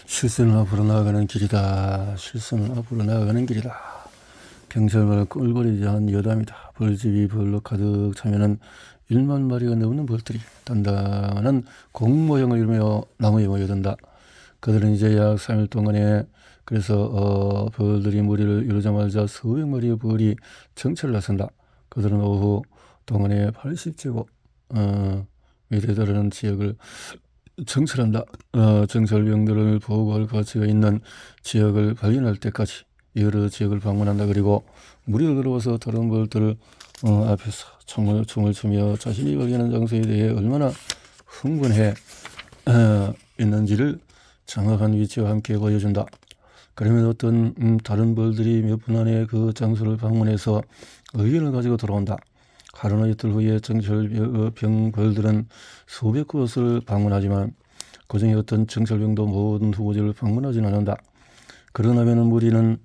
실수는 앞으로 나아가는 길이다. 실수는 앞으로 나아가는 길이다. 경찰벌 꿀벌이지 않은 여담이다. 벌집이 벌로 가득 차면은 1만 마리가 넘는 벌들이 단단한 공 모형을 이루며 나무에 모여든다. 그들은 이제 약 3일 동안에 그래서 벌들이 무리를 이루자마자 수백 마리의 벌이 정찰을 나선다. 그들은 오후 동안에 80제곱 미터에 달하는 지역을 정찰한다. 정찰병들을 보호할 가치가 있는 지역을 발견할 때까지 여러 지역을 방문한다. 그리고 무리가 들어와서 다른 벌들 앞에서 춤을 추며 자신이 발견한 장소에 대해 얼마나 흥분해 있는지를 정확한 위치와 함께 보여준다. 그러면 어떤 다른 벌들이 몇 분 안에 그 장소를 방문해서 의견을 가지고 돌아온다. 하루나 이틀 후에 정찰병 벌들은 수백 곳을 방문하지만 그중에 어떤 정찰병도 모든 후보지를 방문하지는 않는다. 그러나면 무리는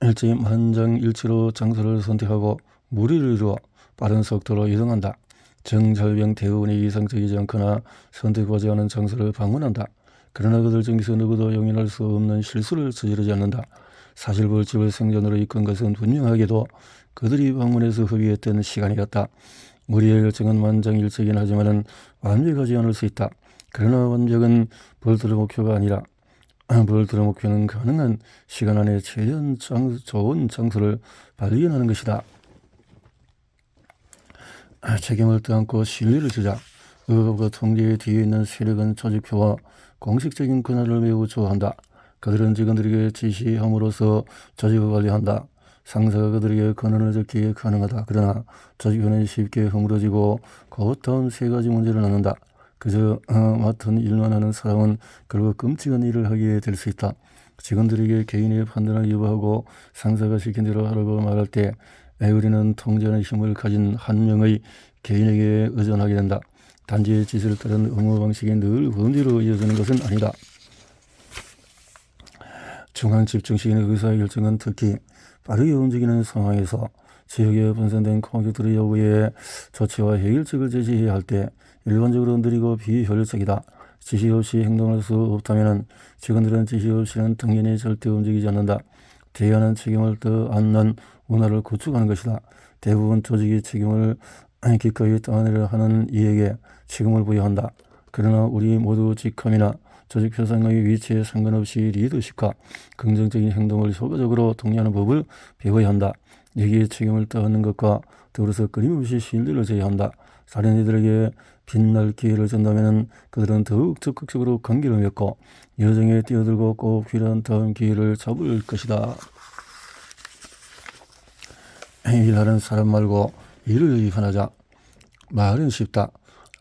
일제히 만장일치로 장소를 선택하고 무리를 이루어 빠른 속도로 이동한다. 정찰병 대부분이 이상적이지 않거나 선택하지 않은 장소를 방문한다. 그러나 그들 중에서 누구도 용인할 수 없는 실수를 저지르지 않는다. 사실 벌집을 생존으로 이끈 것은 분명하게도 그들이 방문해서 협의했던 시간이었다. 우리의 결정은 만장일치이긴 하지만 완벽하지 않을 수 있다. 그러나 완벽은 벌들의 목표가 아니라 벌들의 목표는 가능한 시간 안에 최대한 좋은 장소를 발견하는 것이다. 책임을 떠안고 신뢰를 주자. 의혹과 통제 뒤에 있는 세력은 조직표와 공식적인 권한을 매우 좋아한다. 그들은 직원들에게 지시함으로써 조직을 관리한다. 상사가 그들에게 권한을 줬기에 가능하다. 그러나 조직표는 쉽게 허물어지고 고다운 세 가지 문제를 낳는다. 그저 맡은 일만 하는 사람은 결국 끔찍한 일을 하게 될 수 있다. 직원들에게 개인의 판단을 유보하고 상사가 시킨 대로 하라고 말할 때 우리는 통제하는 힘을 가진 한 명의 개인에게 의존하게 된다. 단지 지시를 따른 업무 방식이 늘 범죄로 이어지는 것은 아니다. 중앙 집중식의 의사결정은 특히 빠르게 움직이는 상황에서 지역에 분산된 공격들의 여부에 조치와 해결책을 제시해야 할 때 일반적으로 느리고 비효율적이다. 지시 없이 행동할 수 없다면 직원들은 지시 없이는 당연히 절대 움직이지 않는다. 대안은 책임을 떠안는 문화를 구축하는 것이다. 대부분 조직이 책임을 기꺼이 떠안으려 하는 이에게 책임을 부여한다. 그러나 우리 모두 직함이나 조직 형성의 위치에 상관없이 리더십과 긍정적인 행동을 효과적으로 독려하는 법을 배워야 한다. 여기에 책임을 떠안는 것과 더불어서 끊임없이 신뢰를 져야 한다. 다른 이들에게 빛날 기회를 준다면 그들은 더욱 적극적으로 관계를 맺고 여정에 뛰어들고 꼭 필요한 다음 기회를 잡을 것이다. 일하는 사람 말고 일을 비판하자. 말은 쉽다.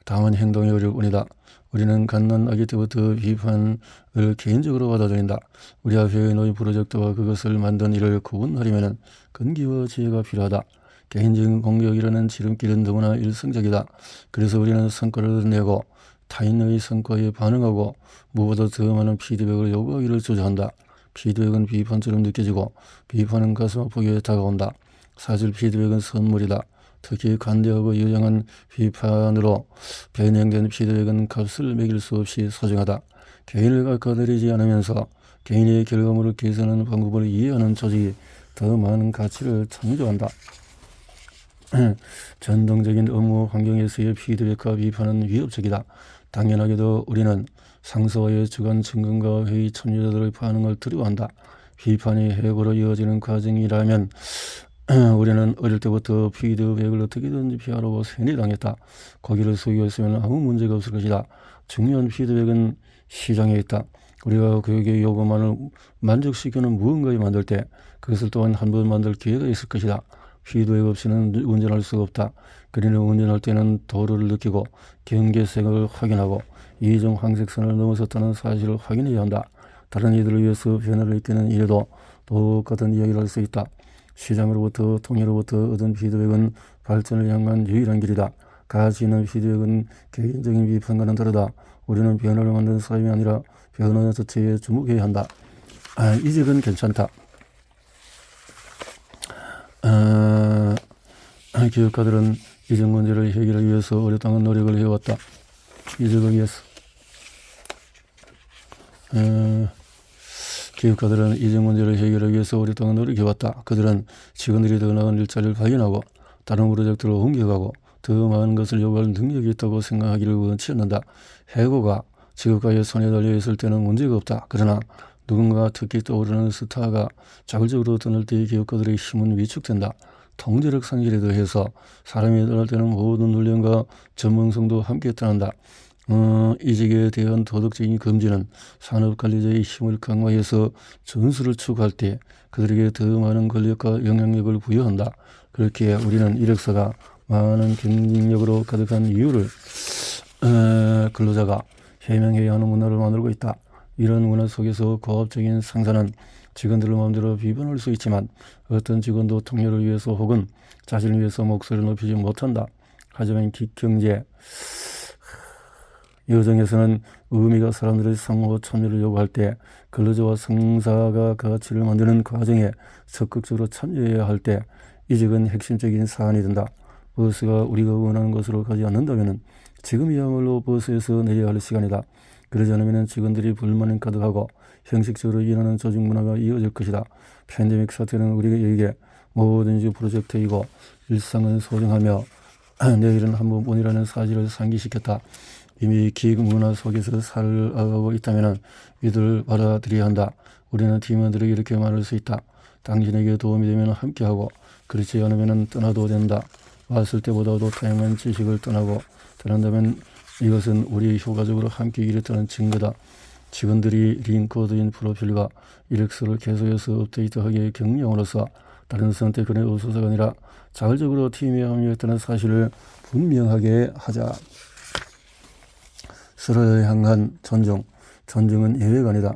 다만 행동이 어려울 뿐이다. 우리는 갓난아기 때부터 비판을 개인적으로 받아들인다. 우리 앞에 놓인 프로젝트와 그것을 만든 일을 구분하려면 근기와 지혜가 필요하다. 개인적인 공격이라는 지름길은 너무나 일상적이다. 그래서 우리는 성과를 내고 타인의 성과에 반응하고 무엇보다 더 많은 피드백을 요구하기를 주저한다. 피드백은 비판처럼 느껴지고 비판은 가슴 아프게 다가온다. 사실 피드백은 선물이다. 특히 관대하고 유용한 비판으로 변형된 피드백은 값을 매길 수 없이 소중하다. 개인을 깎아내리지 않으면서 개인의 결과물을 개선하는 방법을 이해하는 조직이 더 많은 가치를 창조한다. 전통적인 업무 환경에서의 피드백과 비판은 위협적이다. 당연하게도 우리는 상사와의 주간 점검과 회의 참여자들의 반응을 두려워한다. 비판이 해고로 이어지는 과정이라면 우리는 어릴 때부터 피드백을 어떻게든지 피하라고 세뇌당했다. 고개를 숙이고 있으면 아무 문제가 없을 것이다. 중요한 피드백은 시장에 있다. 우리가 교육의 요구만을 만족시키는 무언가를 만들 때 그것을 또한 한 번 만들 기회가 있을 것이다. 피드백 없이는 운전할 수가 없다. 그러나 운전할 때는 도로를 느끼고 경계색을 확인하고 이정 황색선을 넘어섰다는 사실을 확인해야 한다. 다른 이들을 위해서 변화를 이끄는 일에도 똑같은 이야기를 할 수 있다. 시장으로부터 통일로부터 얻은 피드백은 발전을 향한 유일한 길이다. 가치 있는 피드백은 개인적인 비판과는 다르다. 우리는 변화를 만드는 사람이 아니라 변화 자체에 주목해야 한다. 이 집은 괜찮다. 기업가들은 이적 문제를 해결하기 위해서 오랫동안 노력을 해왔다. 이적을 위해서 기업가들은 이직 문제를 해결하기 위해서 오랫동안 노력해왔다. 그들은 직원들이 더 나은 일자리를 발견하고 다른 프로젝트로 옮겨가고 더 많은 것을 요구할 능력이 있다고 생각하기를 원치 않는다. 해고가 직업가의 손에 달려있을 때는 문제가 없다. 그러나 누군가 특히 떠오르는 스타가 자글적으로 떠날 때 기업가들의 힘은 위축된다. 통제력 상실에 더해서 사람이 떠날 때는 모든 훈련과 전문성도 함께 떠난다. 이직에 대한 도덕적인 금지는 산업관리자의 힘을 강화해서 전술을 추구할 때 그들에게 더 많은 권력과 영향력을 부여한다. 그렇게 우리는 이력서가 많은 경쟁력으로 가득한 이유를 근로자가 해명해야 하는 문화를 만들고 있다. 이런 문화 속에서 고압적인 상사는 직원들을 마음대로 비판할 수 있지만 어떤 직원도 통렬을 위해서 혹은 자신을 위해서 목소리를 높이지 못한다. 하지만 경제 여정에서는 의미가 사람들의 상호 참여를 요구할 때 근로자와 상사가 가치를 만드는 과정에 적극적으로 참여해야 할 때 이직은 핵심적인 사안이 된다. 버스가 우리가 원하는 것으로 가지 않는다면 지금이야말로 버스에서 내려야 할 시간이다. 그러지 않으면 직원들이 불만이 가득하고 형식적으로 일하는 조직 문화가 이어질 것이다. 팬데믹 사태는 우리에게 뭐든지 프로젝트이고 일상은 소중하며 내일은 한 번뿐이라는 사실을 상기시켰다. 이미 기획 문화 속에서 살아가고 있다면 이들을 받아들여야 한다. 우리는 팀원들에게 이렇게 말할 수 있다. 당신에게 도움이 되면 함께하고 그렇지 않으면 떠나도 된다. 왔을 때보다도 다양한 지식을 떠난다면 이것은 우리 효과적으로 함께 일했다는 증거다. 직원들이 링크드인 프로필과 이력서를 계속해서 업데이트하기에 격려함으로써 다른 선택권의 없어서가 아니라 자발적으로 팀에 합류했다는 사실을 분명하게 하자. 서로를 향한 존중은 예외가 아니다.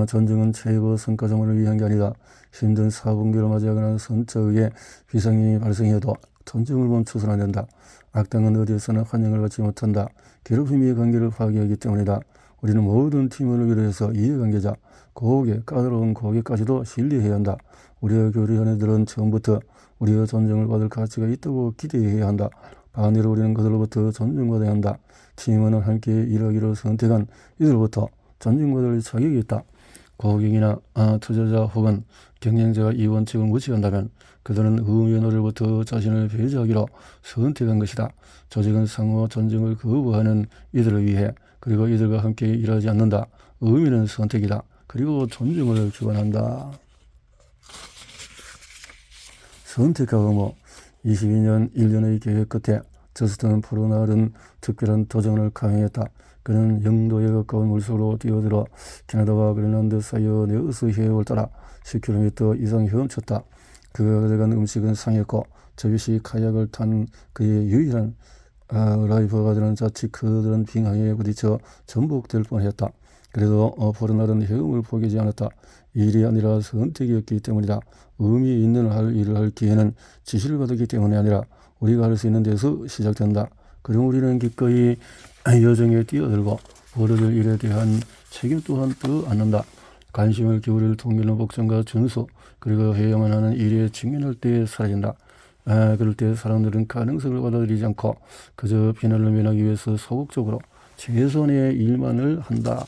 존중은 최고 성과점을 위한 게 아니다. 힘든 사분기를 맞이하거나 선처에 비상이 발생해도 존중을 멈춰서는 안 된다. 악당은 어디에서나 환영을 받지 못한다. 괴롭힘의 관계를 파괴하기 때문이다. 우리는 모든 팀원을 위해서 이해관계자, 고객, 까다로운 고객까지도 신뢰해야 한다. 우리가 교류한 애들은 처음부터 우리가 존중을 받을 가치가 있다고 기대해야 한다. 반대로 우리는 그들로부터 존중받아야 한다. 팀원은 함께 일하기로 선택한 이들로부터 존중받을 자격이 있다. 고객이나 투자자 혹은 경쟁자가 이 원칙을 무시한다면 그들은 의무의 노력부터 자신을 배제하기로 선택한 것이다. 조직은 상호 존중을 거부하는 이들을 위해 그리고 이들과 함께 일하지 않는다. 의미는 선택이다. 그리고 존중을 기원한다. 선택과 의무. 22년 1년의 계획 끝에 저스틴 포르날은 특별한 도전을 강행했다. 그는 영도에 가까운 물속으로 뛰어들어 캐나다와 그린란드 사이의 네어스 해역을 따라 10km 이상 헤엄쳤다. 그가 가져간 음식은 상했고 저빗이 카약을 탄 그의 유일한 라이프가 되는 자칫 커다란 빙하에 부딪혀 전복될 뻔했다. 그래도 포르날은 헤엄을 포기하지 않았다. 일이 아니라 선택이었기 때문이다. 의미 있는 일을 할 기회는 지시를 받았기 때문이 아니라 우리가 할 수 있는 데서 시작된다. 그럼 우리는 기꺼이 여정에 뛰어들고 벌어질 일에 대한 책임 또한 떠안는다. 관심을 기울일 통일의 복종과 준수, 그리고 해야만 하는 일에 직면할 때 사라진다. 그럴 때 사람들은 가능성을 받아들이지 않고 그저 비난을 면하기 위해서 소극적으로 최선의 일만을 한다.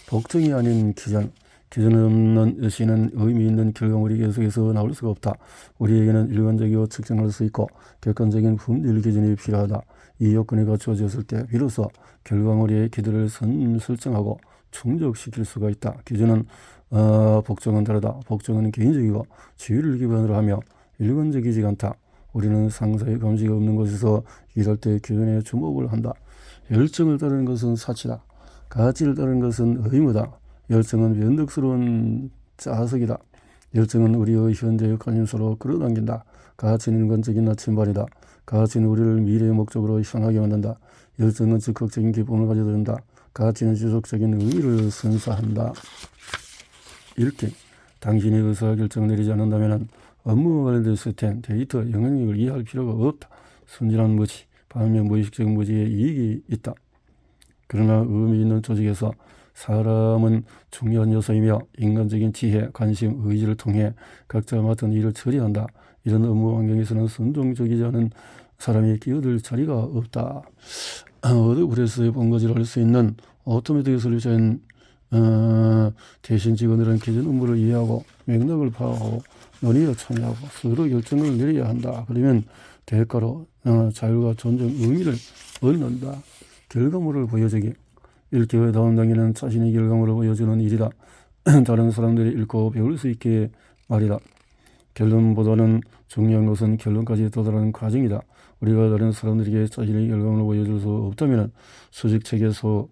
복종이 아닌 기전 없는 여신은 의미 있는 결과물이 계속해서 나올 수가 없다. 우리에게는 일관적이고 측정할 수 있고 객관적인 품질 기준이 필요하다. 이 요건이 갖추어졌을 때 비로소 결과물의 기들을 설정하고 충족시킬 수가 있다. 기준은 복종은 다르다. 복종은 개인적이고 지위를 기반으로 하며 일관적이지 않다. 우리는 상사의 감시가 없는 곳에서 일할 때 기준에 주목을 한다. 열정을 따르는 것은 사치다. 가치를 따르는 것은 의무다. 열정은 변덕스러운 자석이다. 열정은 우리의 현재의 관심사로 끌어당긴다. 가치는 일관적인 나침반이다. 가치는 우리를 미래의 목적으로 향하게 만든다. 열정은 즉각적인 기쁨을 가져다준다. 가치는 지속적인 의의를 선사한다. 이렇게 당신이 의사결정을 내리지 않는다면 업무와 관련된 시스템, 데이터, 영향력을 이해할 필요가 없다. 순진한 무지, 반면 무의식적 무지에 이익이 있다. 그러나 의미 있는 조직에서 사람은 중요한 요소이며 인간적인 지혜, 관심, 의지를 통해 각자 맡은 일을 처리한다. 이런 업무 환경에서는 순종적이지 않은 사람이 끼어들 자리가 없다. 워드프레스의 본거지를 할 수 있는 오토매틱 솔루션 대신 직원들은 기존 업무를 이해하고 맥락을 파악하고 논의에 참여하고 서로 결정을 내려야 한다. 그러면 대가로 자율과 존중, 의미를 얻는다. 결과물을 보여주기. 읽기의 다음 단계는 자신의 결과물을 보여주는 일이다. 다른 사람들이 읽고 배울 수 있게 말이다. 결론보다는 중요한 것은 결론까지 도달하는 과정이다. 우리가 다른 사람들에게 자신의 결과물을 보여줄 수 없다면 수직책에서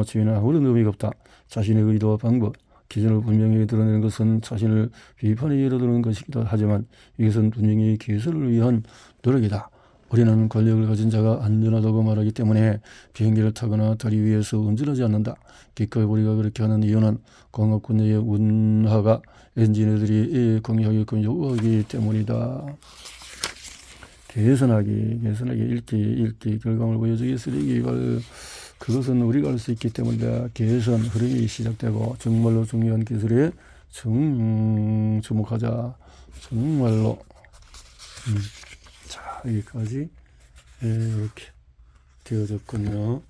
지위나 아무런 의미가 없다. 자신의 의도와 방법, 기준을 분명히 드러내는 것은 자신을 비판에 이르르는 것이기도 하지만 이것은 분명히 개선을 위한 노력이다. 우리는 권력을 가진 자가 안전하다고 말하기 때문에 비행기를 타거나 다리 위에서 운전하지 않는다. 기꺼이 우리가 그렇게 하는 이유는 공업군의 운하가 엔지니어들이 공유하게끔 요구하기 때문이다. 개선하기, 읽기, 결과물 보여주기, 쓰레기 발, 그것은 우리가 할 수 있기 때문이다. 개선, 흐름이 시작되고 정말로 중요한 기술에 주목하자. 정말로. 자, 여기까지 이렇게 되어졌군요.